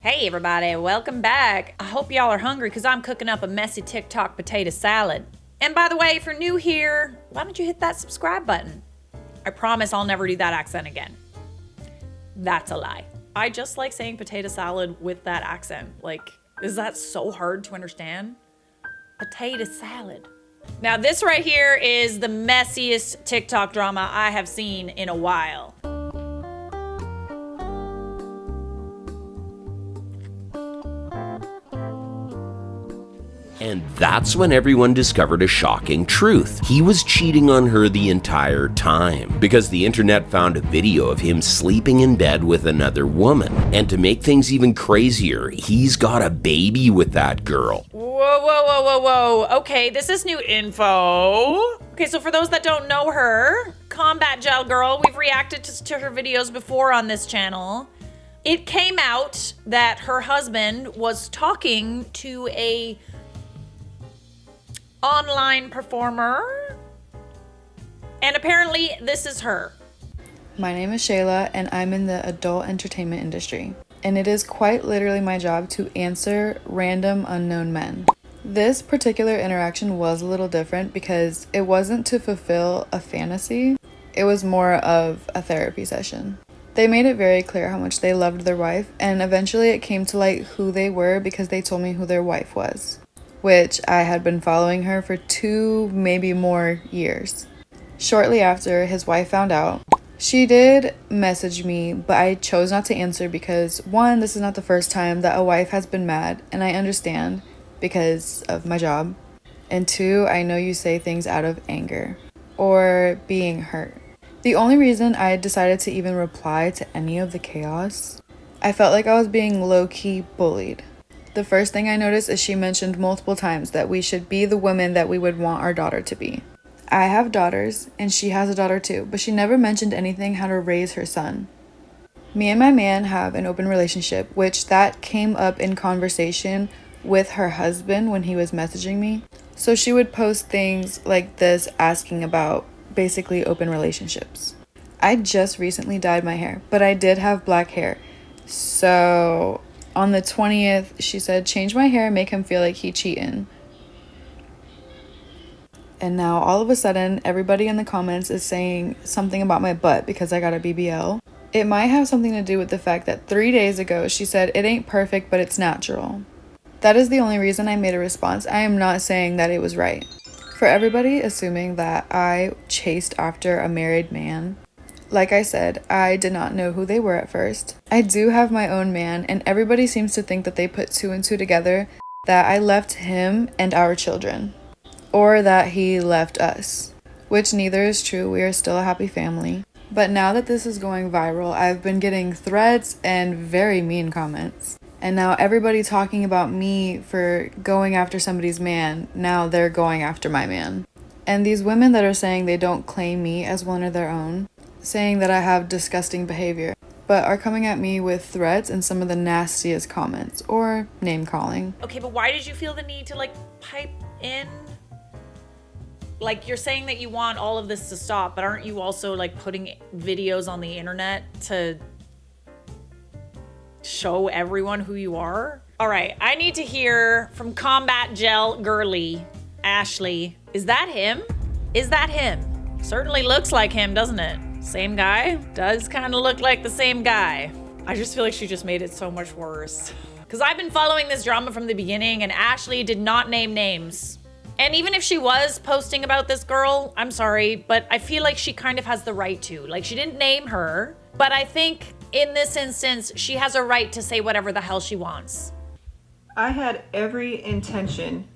Hey everybody, welcome back. I hope y'all are hungry because I'm cooking up a messy TikTok potato salad. And by the way, if you're new here, why don't you hit that subscribe button? I promise I'll never do that accent again. That's a lie. I just like saying potato salad with that accent. Like, is that so hard to understand? Potato salad. Now this right here is the messiest TikTok drama I have seen in a while. And that's when everyone discovered a shocking truth. He was cheating on her the entire time because the internet found a video of him sleeping in bed with another woman. And to make things even crazier, he's got a baby with that girl. Whoa. Okay, this is new info. Okay, so for those that don't know her, Combat Gel Girl, we've reacted to her videos before on this channel. It came out that her husband was talking to a online performer, and apparently this is her. My name is Shayla and I'm in the adult entertainment industry, and it is quite literally my job to answer random unknown men. This particular interaction was a little different because it wasn't to fulfill a fantasy, it was more of a therapy session. They made it very clear how much they loved their wife, and eventually it came to light who they were because they told me who their wife was, which I had been following her for 2, maybe more years. Shortly after his wife found out, she did message me, but I chose not to answer because 1, this is not the first time that a wife has been mad, and I understand because of my job. And 2, I know you say things out of anger or being hurt. The only reason I decided to even reply to any of the chaos, I felt like I was being low-key bullied. The first thing I noticed is she mentioned multiple times that we should be the women that we would want our daughter to be. I have daughters, and she has a daughter too, but she never mentioned anything how to raise her son. Me and my man have an open relationship, which that came up in conversation with her husband when he was messaging me. So she would post things like this asking about basically open relationships. I just recently dyed my hair, but I did have black hair. So on the 20th, she said, change my hair, make him feel like he cheating. And now all of a sudden, everybody in the comments is saying something about my butt because I got a BBL. It might have something to do with the fact that 3 days ago, she said, it ain't perfect, but it's natural. That is the only reason I made a response. I am not saying that it was right. For everybody assuming that I chased after a married man, like I said, I did not know who they were at first. I do have my own man, and everybody seems to think that they put 2 and 2 together, that I left him and our children, or that he left us, which neither is true. We are still a happy family. But now that this is going viral, I've been getting threats and very mean comments. And now everybody talking about me for going after somebody's man, now they're going after my man. And these women that are saying they don't claim me as one of their own, saying that I have disgusting behavior, but are coming at me with threats and some of the nastiest comments or name calling. Okay, but why did you feel the need to pipe in? Like, you're saying that you want all of this to stop, but aren't you also putting videos on the internet to show everyone who you are? All right, I need to hear from Combat Gel Girly, Ashley. Is that him? Is that him? Certainly looks like him, doesn't it? Same guy? Does kind of look like the same guy. I just feel like she just made it so much worse. Because I've been following this drama from the beginning, and Ashley did not name names. And even if she was posting about this girl, I'm sorry, but I feel like she kind of has the right to. She didn't name her, but I think in this instance, she has a right to say whatever the hell she wants. I had every intention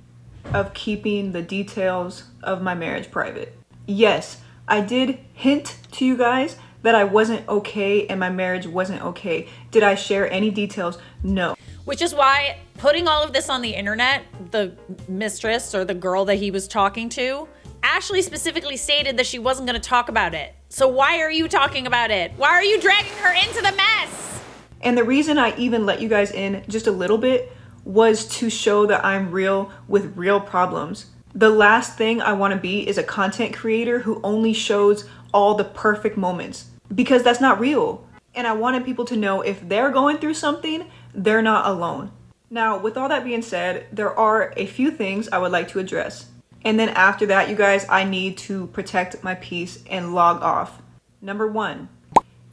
of keeping the details of my marriage private. Yes, I did hint to you guys that I wasn't okay and my marriage wasn't okay. Did I share any details? No. Which is why putting all of this on the internet, the mistress or the girl that he was talking to, Ashley specifically stated that she wasn't going to talk about it. So why are you talking about it? Why are you dragging her into the mess? And the reason I even let you guys in just a little bit was to show that I'm real with real problems. The last thing I want to be is a content creator who only shows all the perfect moments, because that's not real. And I wanted people to know if they're going through something, they're not alone. Now, with all that being said, there are a few things I would like to address. And then after that, you guys, I need to protect my peace and log off. Number one,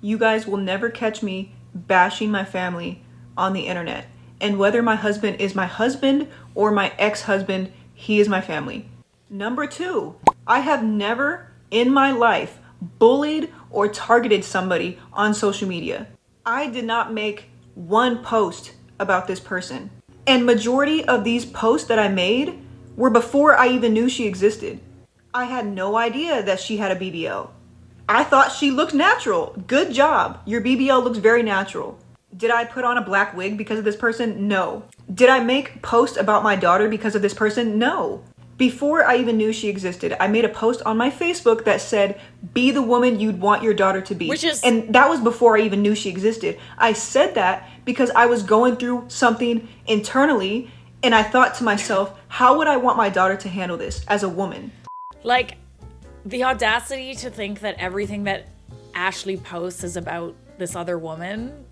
you guys will never catch me bashing my family on the internet. And whether my husband is my husband or my ex-husband, he is my family. Number two, I have never in my life bullied or targeted somebody on social media. I did not make one post about this person. And majority of these posts that I made were before I even knew she existed. I had no idea that she had a BBL. I thought she looked natural. Good job. Your BBL looks very natural. Did I put on a black wig because of this person? No. Did I make posts about my daughter because of this person? No. Before I even knew she existed, I made a post on my Facebook that said, be the woman you'd want your daughter to be. And that was before I even knew she existed. I said that because I was going through something internally, and I thought to myself, how would I want my daughter to handle this as a woman? Like, the audacity to think that everything that Ashley posts is about this other woman.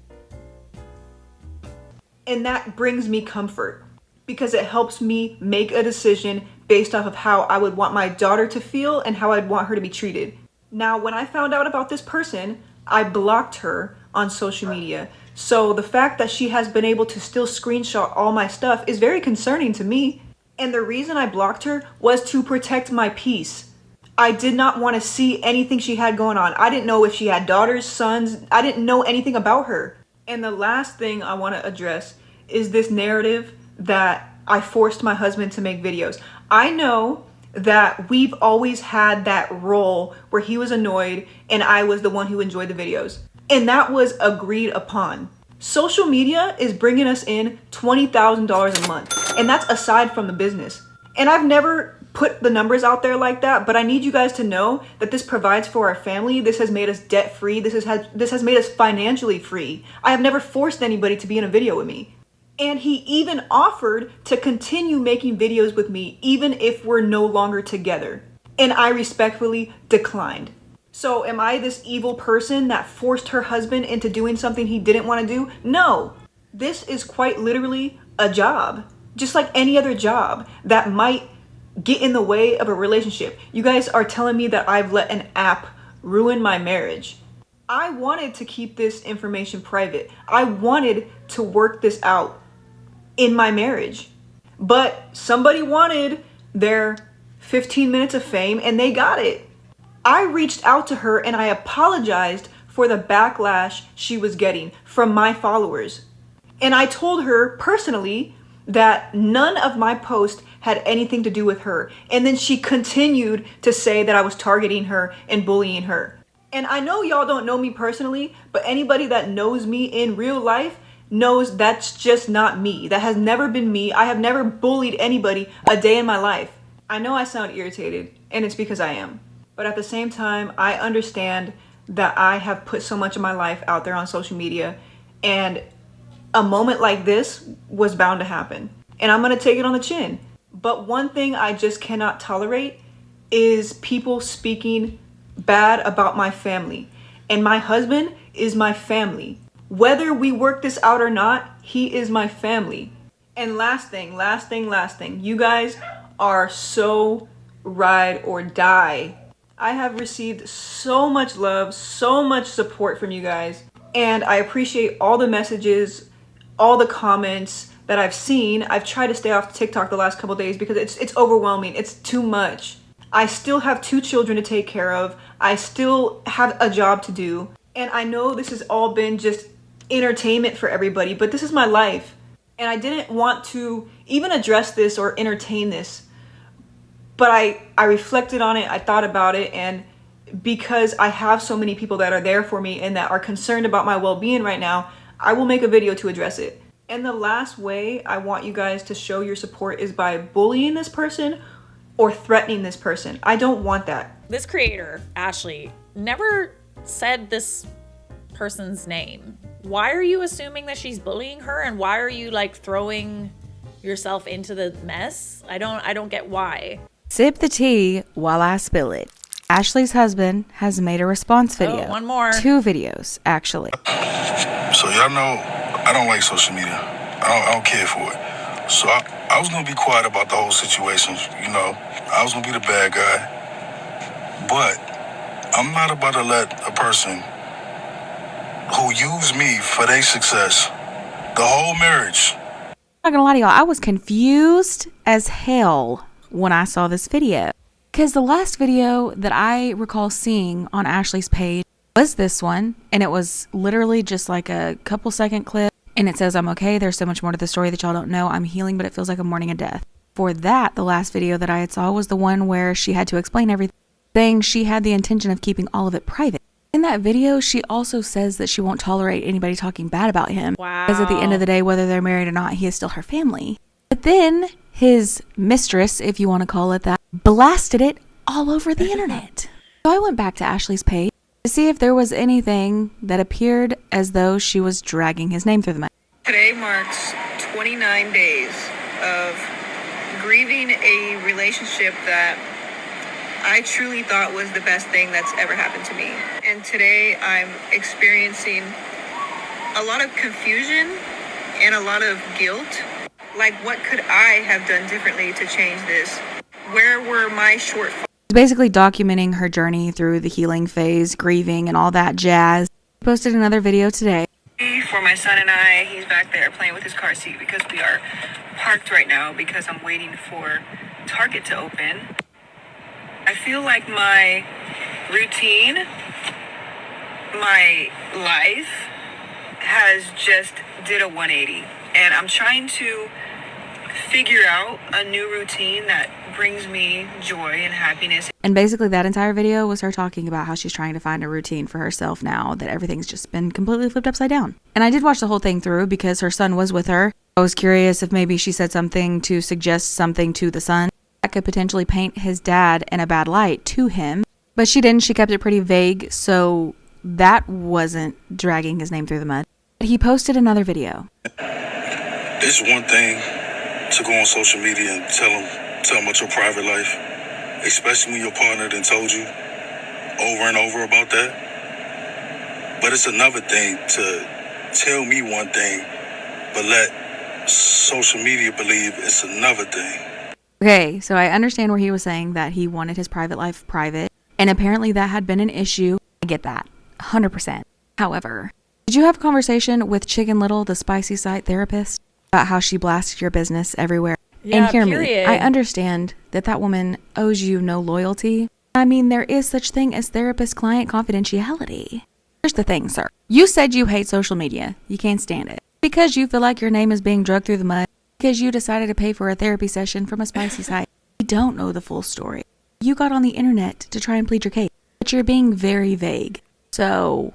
And that brings me comfort because it helps me make a decision based off of how I would want my daughter to feel and how I'd want her to be treated. Now, when I found out about this person, I blocked her on social media. So the fact that she has been able to still screenshot all my stuff is very concerning to me. And the reason I blocked her was to protect my peace. I did not want to see anything she had going on. I didn't know if she had daughters, sons. I didn't know anything about her. And the last thing I want to address is this narrative that I forced my husband to make videos. I know that we've always had that role where he was annoyed and I was the one who enjoyed the videos. And that was agreed upon. Social media is bringing us in $20,000 a month. And that's aside from the business. And I've never put the numbers out there like that, but I need you guys to know that this provides for our family. This has made us debt free. This has made us financially free. I have never forced anybody to be in a video with me. And he even offered to continue making videos with me, even if we're no longer together. And I respectfully declined. So am I this evil person that forced her husband into doing something he didn't want to do? No. This is quite literally a job. Just like any other job that might get in the way of a relationship. You guys are telling me that I've let an app ruin my marriage. I wanted to keep this information private. I wanted to work this out in my marriage. But somebody wanted their 15 minutes of fame and they got it. I reached out to her and I apologized for the backlash she was getting from my followers. And I told her personally that none of my posts had anything to do with her. And then she continued to say that I was targeting her and bullying her. And I know y'all don't know me personally, but anybody that knows me in real life knows that's just not me. That has never been me. I have never bullied anybody a day in my life. I know I sound irritated, and it's because I am. But at the same time, I understand that I have put so much of my life out there on social media, and a moment like this was bound to happen. And I'm gonna take it on the chin. But one thing I just cannot tolerate is people speaking bad about my family. And my husband is my family. Whether we work this out or not, he is my family. And last thing. You guys are so ride or die. I have received so much love, so much support from you guys. And I appreciate all the messages, all the comments that I've seen. I've tried to stay off TikTok the last couple days because it's overwhelming. It's too much. I still have 2 children to take care of. I still have a job to do. And I know this has all been just entertainment for everybody, but this is my life. And I didn't want to even address this or entertain this. But I reflected on it, I thought about it, and because I have so many people that are there for me and that are concerned about my well-being right now, I will make a video to address it. And the last way I want you guys to show your support is by bullying this person or threatening this person. I don't want that. This creator, Ashley, never said this person's name. Why are you assuming that she's bullying her, and why are you like throwing yourself into the mess? I don't get why. Sip the tea while I spill it. Ashley's husband has made a response video. Oh, one more. 2 videos, actually. So y'all know I don't like social media. I don't care for it. So I was going to be quiet about the whole situation. You know, I was going to be the bad guy. But I'm not about to let a person who used me for their success, the whole marriage. I'm not gonna lie to y'all, I was confused as hell when I saw this video. Because the last video that I recall seeing on Ashley's page was this one, and it was literally just like a couple second clip, and it says, I'm okay, there's so much more to the story that y'all don't know, I'm healing, but it feels like a mourning a death. For that, the last video that I had saw was the one where she had to explain everything, saying she had the intention of keeping all of it private. In that video, she also says that she won't tolerate anybody talking bad about him. Wow. Because at the end of the day, whether they're married or not, he is still her family. But then his mistress, if you want to call it that, blasted it all over the internet. So I went back to Ashley's page to see if there was anything that appeared as though she was dragging his name through the mud. Today marks 29 days of grieving a relationship that I truly thought was the best thing that's ever happened to me. And today I'm experiencing a lot of confusion and a lot of guilt. Like, what could I have done differently to change this? Where were my shortfalls? Basically documenting her journey through the healing phase, grieving, and all that jazz. She posted another video today. For my son and I, he's back there playing with his car seat because we are parked right now because I'm waiting for Target to open. I feel like my routine, my life has just did a 180. And I'm trying to figure out a new routine that brings me joy and happiness. And basically that entire video was her talking about how she's trying to find a routine for herself now that everything's just been completely flipped upside down. And I did watch the whole thing through because her son was with her. I was curious if maybe she said something to suggest something to the son that could potentially paint his dad in a bad light to him. But she didn't. She kept it pretty vague, so that wasn't dragging his name through the mud. But he posted another video. It's one thing to go on social media and tell them about your private life, especially when your partner done told you over and over about that. But it's another thing to tell me one thing, but let social media believe it's another thing. Okay, so I understand where he was saying that he wanted his private life private, and apparently that had been an issue. I get that, 100%. However, did you have a conversation with Chicken Little, the spicy site therapist, about how she blasted your business everywhere? Yeah, and hear period. me, I understand that woman owes you no loyalty. I mean, there is such thing as therapist-client confidentiality. Here's the thing, sir. You said you hate social media. You can't stand it. Because you feel like your name is being dragged through the mud. Because you decided to pay for a therapy session from a spicy site. You don't know the full story. You got on the internet to try and plead your case. But you're being very vague. So,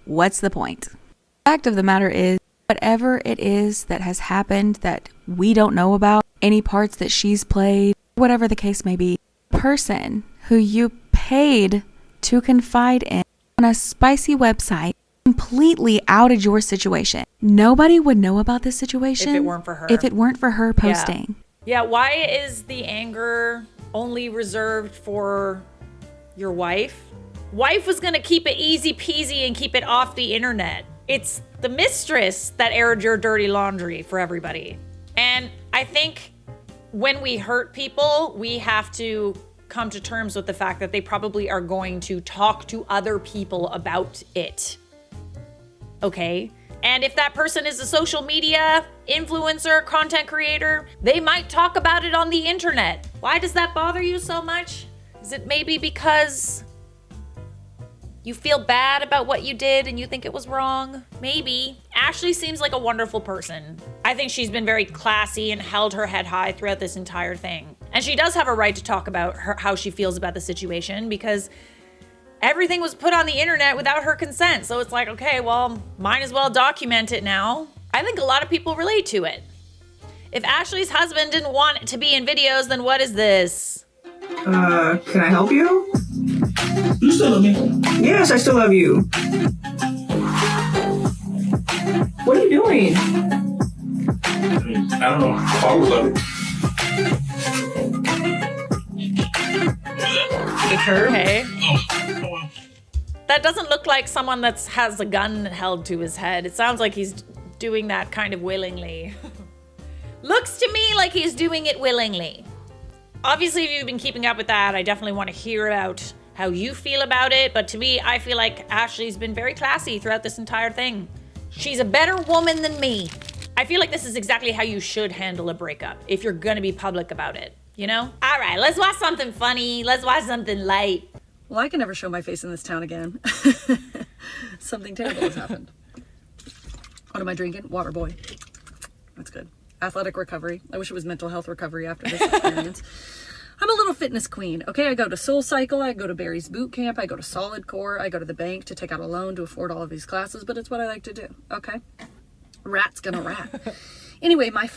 what's the point? The fact of the matter is, whatever it is that has happened that we don't know about, any parts that she's played, whatever the case may be, the person who you paid to confide in on a spicy website completely outed your situation. Nobody would know about this situation if it weren't for her. If it weren't for her posting. Yeah, why is the anger only reserved for your wife? Wife was gonna keep it easy peasy and keep it off the internet. It's the mistress that aired your dirty laundry for everybody. And I think when we hurt people, we have to come to terms with the fact that they probably are going to talk to other people about it. Okay? And if that person is a social media influencer, content creator, they might talk about it on the internet. Why does that bother you so much? Is it maybe because you feel bad about what you did and you think it was wrong? Maybe. Ashley seems like a wonderful person. I think she's been very classy and held her head high throughout this entire thing. And she does have a right to talk about how she feels about the situation because everything was put on the internet without her consent. So it's like, okay, well, might as well document it now. I think a lot of people relate to it. If Ashley's husband didn't want it to be in videos, then what is this? Can I help you? You still love me? Yes, I still love you. What are you doing? I don't know. I always love it. The curve? Okay. Oh, wow. That doesn't look like someone that has a gun held to his head. It sounds like he's doing that kind of willingly. Looks to me like he's doing it willingly. Obviously, if you've been keeping up with that, I definitely want to hear about how you feel about it. But to me, I feel like Ashley's been very classy throughout this entire thing. She's a better woman than me. I feel like this is exactly how you should handle a breakup if you're gonna be public about it, you know? All right, let's watch something funny. Let's watch something light. Well, I can never show my face in this town again. Something terrible has happened. What am I drinking? Water boy. That's good. Athletic recovery. I wish it was mental health recovery after this experience. I'm a little fitness queen. Okay, I go to Soul Cycle, I go to Barry's Boot Camp, I go to Solid Core, I go to the bank to take out a loan to afford all of these classes, but it's what I like to do. Okay? Rat's gonna rat. Anyway, my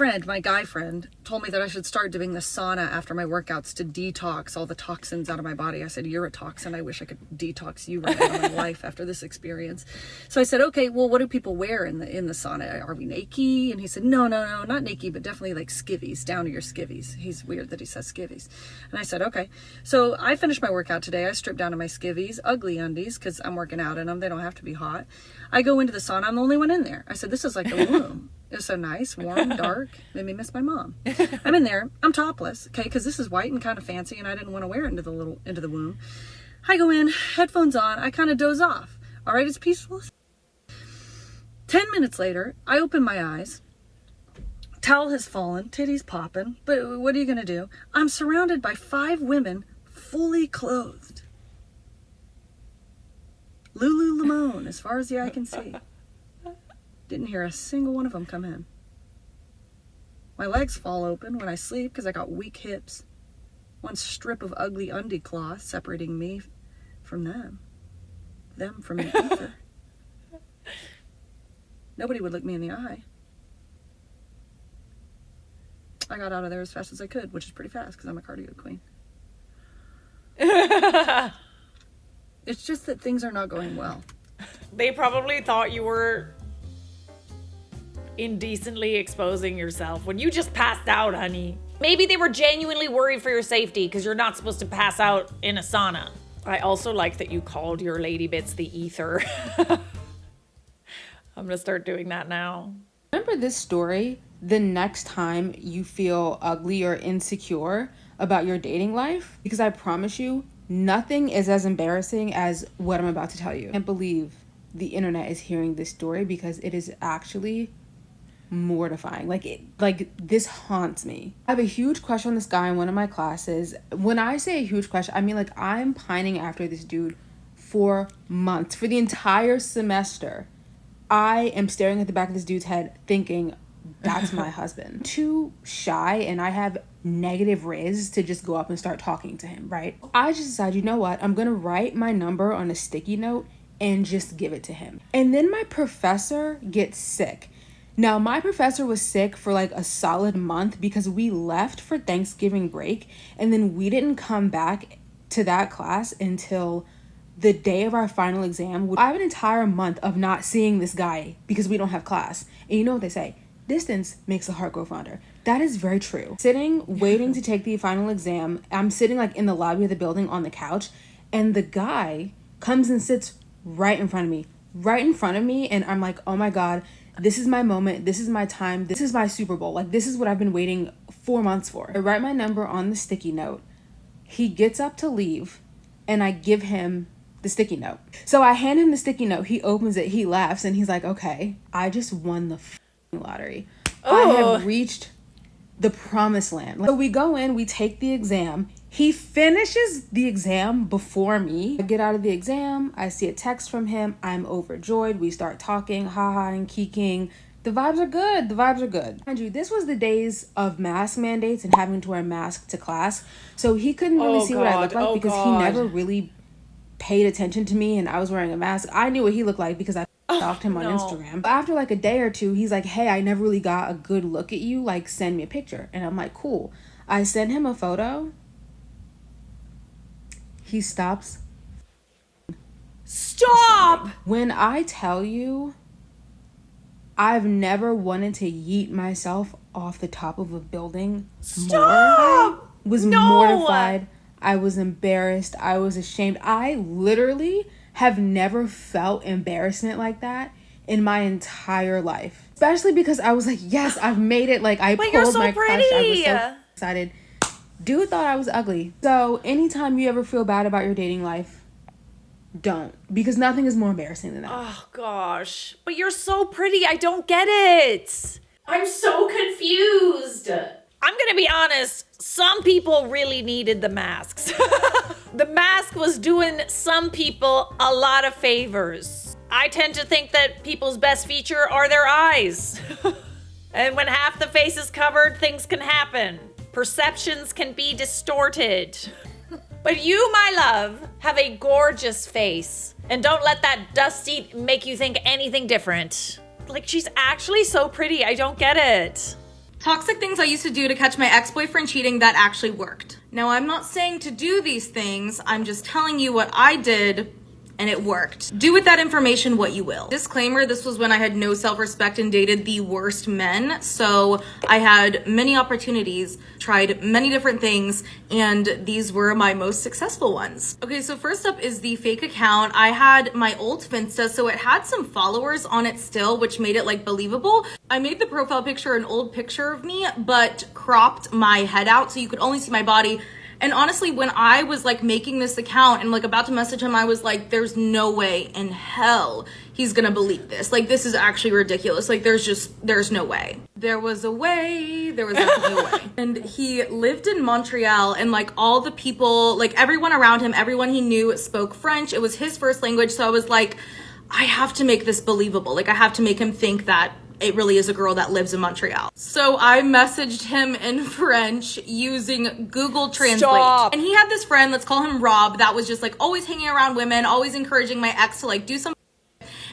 guy friend, told me that I should start doing the sauna after my workouts to detox all the toxins out of my body. I said, you're a toxin. I wish I could detox you right out of my life after this experience. So I said, okay, well, what do people wear in the sauna? Are we naked? And he said, no, not naked, but definitely like skivvies, down to your skivvies. He's weird that he says skivvies. And I said, okay. So I finished my workout today. I stripped down to my skivvies, ugly undies, because I'm working out in them. They don't have to be hot. I go into the sauna. I'm the only one in there. I said, this is like the womb. It was so nice, warm, dark, made me miss my mom. I'm in there, I'm topless, okay, because this is white and kind of fancy, and I didn't want to wear it into the womb. I go in, headphones on, I kind of doze off. All right, it's peaceful. 10 minutes later, I open my eyes. Towel has fallen, titties popping, but what are you going to do? I'm surrounded by 5 women fully clothed. Lululemon, as far as the eye can see. Didn't hear a single one of them come in. My legs fall open when I sleep because I got weak hips. One strip of ugly undie cloth separating me from them. Them from the ether. Nobody would look me in the eye. I got out of there as fast as I could, which is pretty fast because I'm a cardio queen. It's just that things are not going well. They probably thought you were indecently exposing yourself when you just passed out, honey. Maybe they were genuinely worried for your safety because you're not supposed to pass out in a sauna. I also like that you called your lady bits the ether. I'm gonna start doing that now. Remember this story the next time you feel ugly or insecure about your dating life, because I promise you, nothing is as embarrassing as what I'm about to tell you. I can't believe the internet is hearing this story because it is actually mortifying. Like this haunts me. I have a huge crush on this guy in one of my classes. When I say a huge crush, I mean like I'm pining after this dude for months, for the entire semester. I am staring at the back of this dude's head thinking, that's my husband. Too shy and I have negative riz to just go up and start talking to him, right? I just decided, you know what? I'm gonna write my number on a sticky note and just give it to him. And then my professor gets sick. Now, my professor was sick for like a solid month because we left for Thanksgiving break and then we didn't come back to that class until the day of our final exam. I have an entire month of not seeing this guy because we don't have class. And you know what they say? Distance makes the heart grow fonder. That is very true. Sitting, waiting to take the final exam, I'm sitting like in the lobby of the building on the couch, and the guy comes and sits right in front of me, and I'm like, oh my God, this is my moment, this is my time, this is my Super Bowl. Like, this is what I've been waiting 4 months for. I write my number on the sticky note. He gets up to leave, and I give him the sticky note. So I hand him the sticky note, he opens it, he laughs, and he's like, okay, I just won the lottery. Oh. I have reached the promised land. So we go in, we take the exam. He finishes the exam before me. I get out of the exam, I see a text from him, I'm overjoyed, we start talking, haha and kiking. The vibes are good. Mind you, this was the days of mask mandates and having to wear a mask to class. So he couldn't really see what I looked like because he never really paid attention to me and I was wearing a mask. I knew what he looked like because I stalked him on Instagram. After like a day or two, he's like, hey, I never really got a good look at you. Like, send me a picture. And I'm like, cool. I send him a photo. He stops. Stop! When I tell you, I've never wanted to yeet myself off the top of a building. Stop! More. I was mortified. I was embarrassed. I was ashamed. I literally have never felt embarrassment like that in my entire life. especially because I was like, yes, I've made it. Like, I But you're pulled so my pretty. crush. I was so excited. Dude thought I was ugly. So anytime you ever feel bad about your dating life, don't. Because nothing is more embarrassing than that. Oh, gosh. But you're so pretty. I don't get it. I'm so confused. I'm gonna be honest, some people really needed the masks. The mask was doing some people a lot of favors. I tend to think that people's best feature are their eyes. And when half the face is covered, things can happen. Perceptions can be distorted. But you, my love, have a gorgeous face. And don't let that dusty make you think anything different. Like, she's actually so pretty. I don't get it. Toxic things I used to do to catch my ex-boyfriend cheating that actually worked. Now, I'm not saying to do these things. I'm just telling you what I did and it worked. Do with that information what you will. Disclaimer, this was when I had no self-respect and dated the worst men. So I had many opportunities, tried many different things, and these were my most successful ones. Okay, so first up is the fake account. I had my old Finsta, so it had some followers on it still, which made it like believable. I made the profile picture an old picture of me, but cropped my head out so you could only see my body. And honestly, when I was like making this account and like about to message him, I was like, there's no way in hell he's gonna believe this. Like, this is actually ridiculous. Like, there's no way. There was a way, there was definitely a way. And he lived in Montreal, and like all the people, like everyone around him, everyone he knew spoke French. It was his first language. So I was like, I have to make this believable. Like, I have to make him think that it really is a girl that lives in Montreal. So I messaged him in French using Google Translate. Stop. And he had this friend, let's call him Rob, that was just like always hanging around women, always encouraging my ex to like do some.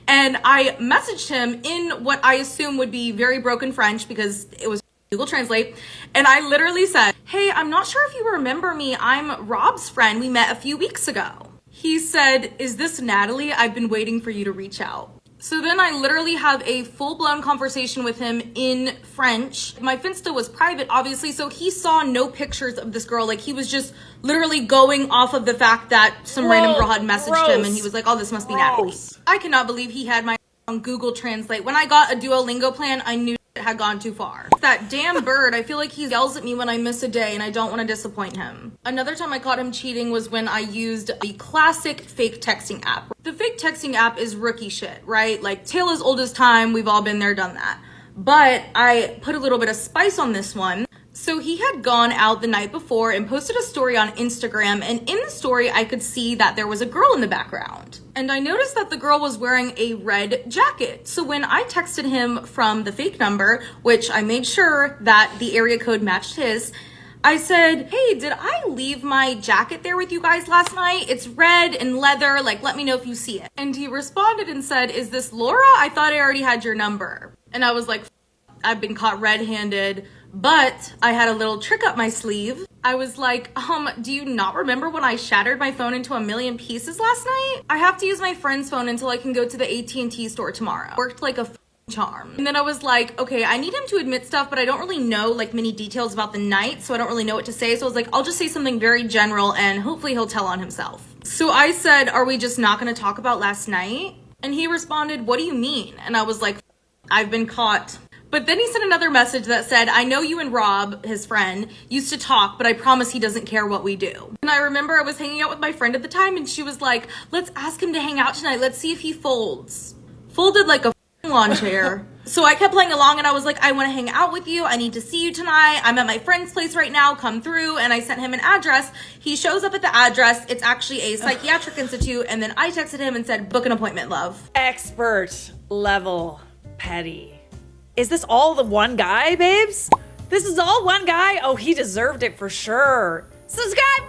And I messaged him in what I assume would be very broken French because it was Google Translate. And I literally said, hey, I'm not sure if you remember me. I'm Rob's friend. We met a few weeks ago. He said, is this Natalie? I've been waiting for you to reach out. So then I literally have a full-blown conversation with him in French. My Finsta was private, obviously, so he saw no pictures of this girl. Like, he was just literally going off of the fact that some random girl had messaged him, and he was like, oh, this must be Natalie. I cannot believe he had my on Google Translate. When I got a Duolingo plan, I knew it had gone too far. That damn bird, I feel like he yells at me when I miss a day, and I don't want to disappoint him. Another time I caught him cheating was when I used the classic fake texting app. The fake texting app is rookie shit, right? Like, tale as old as time, we've all been there, done that. But I put a little bit of spice on this one. So he had gone out the night before and posted a story on Instagram, and in the story I could see that there was a girl in the background. And I noticed that the girl was wearing a red jacket. So when I texted him from the fake number, which I made sure that the area code matched his, I said, hey, did I leave my jacket there with you guys last night? It's red and leather, like, let me know if you see it. And he responded and said, is this Laura? I thought I already had your number. And I was like, I've been caught red-handed. But I had a little trick up my sleeve. I was like, do you not remember when I shattered my phone into a million pieces last night? I have to use my friend's phone until I can go to the AT&T store tomorrow. Worked like a charm. And then I was like, okay, I need him to admit stuff, but I don't really know like many details about the night, so I don't really know what to say. So I was like, I'll just say something very general and hopefully he'll tell on himself. So I said, are we just not gonna talk about last night? And he responded, what do you mean? And I was like, I've been caught. But then he sent another message that said, I know you and Rob, his friend, used to talk, but I promise he doesn't care what we do. And I remember I was hanging out with my friend at the time, and she was like, let's ask him to hang out tonight. Let's see if he folds. Folded like a lawn chair. So I kept playing along, and I was like, I want to hang out with you. I need to see you tonight. I'm at my friend's place right now. Come through. And I sent him an address. He shows up at the address. It's actually a psychiatric institute. And then I texted him and said, book an appointment, love. Expert level petty. Is this all the one guy, babes? This is all one guy? Oh, he deserved it for sure. Subscribe!